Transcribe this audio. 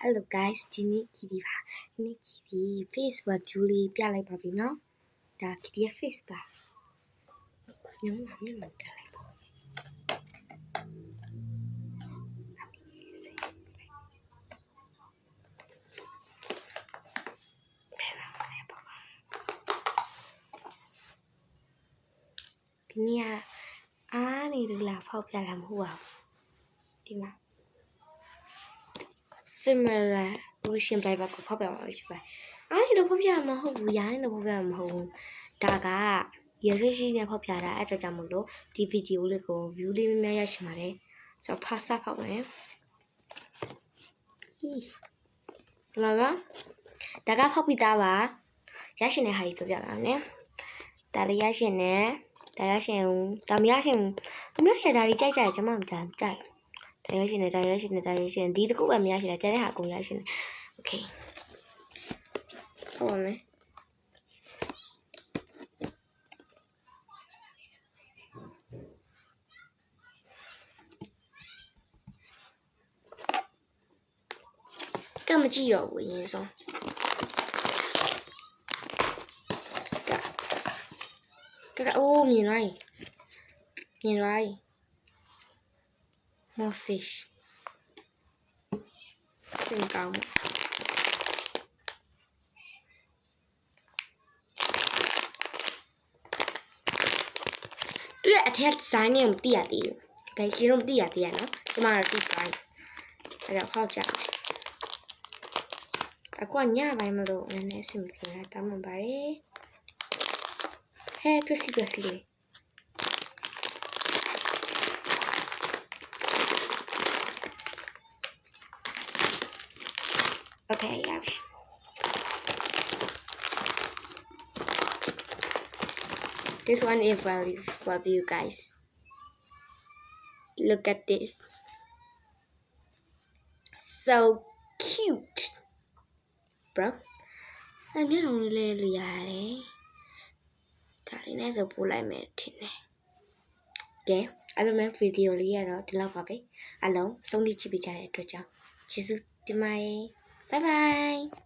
Hello guys, ဒီနေ့ Kitty ပါ။ဒီနေ့ Kitty face review လေးပြလိုက်ပါပြီနော်။ဒါ Kitty ရဲ့ face ပါ။ညမတက်လိုက်ပါ။ဒီနေ့အားနေလို့လာဖောက်ပြတာမဟုတ်ပါဘူး။ဒီမှာsimilar ocean paper ကိုဖောက်ပြမှာဖြစ်ပါတယ်။အားနေလို့ဖောက်ပြမှာမဟုတ်ဘူး။ရားနေလို့ဖောက်ပြမှာမဟုတ်ဘူး။ဒါကရရရှိနေဖောက်ပြတာအဲ့ကြောင့်မို့လို့ဒီဗီဒီယိုလေးကို view လေးများရရှိပါတယ်။ကျွန်တော်ဖာစာဖောက်မယ်။ဒီမှာပါ။ဒါကဖောက်ပြီးသားပါ။ရရှိနေဟာကြီးပြောပြပါမယ်။ဒါလေးရရှိနေဒါရရှိဦးဒါမရရှိဘူး။အများကြီးဒါလေးကြိုက်ကြတယ်ကျွန်မမကြိုက်ဒါရရှိနေဒီတစ်ခုပဲမရရှိတာကျန်တဲ့ဟာအကုန်ရရှိနေโอเคဟုတ်ပါမယ်ကမကြည့်တော့ဘူးအရင်ဆုံးကအိုးမြင်လိုက် more fish သင်ကောင်းသူရဲ့အထက်ဒီဇိုင်းနဲ့မသိရသေးဘူး။ဒါကြီးတော့မသိရသေးရနော်။ကျွန်မတို့ဒီဇိုင်းအဲ့ဒါဖောက်ကြမယ်။အခုညပိုင်းမလို့နည်းနည်းအဆင်ပြေတာတောင်းပန်ပါတယ်။ဟဲ့ပြစီလေး Okay, yeah. This one is for you guys. Look at this. So cute, bro. I'm not only little yare. Darling, as a bull I met in. Okay, I don't make video later. The love of it. Alone, so need to be chatted to you. Jesus, to my. Bye bye.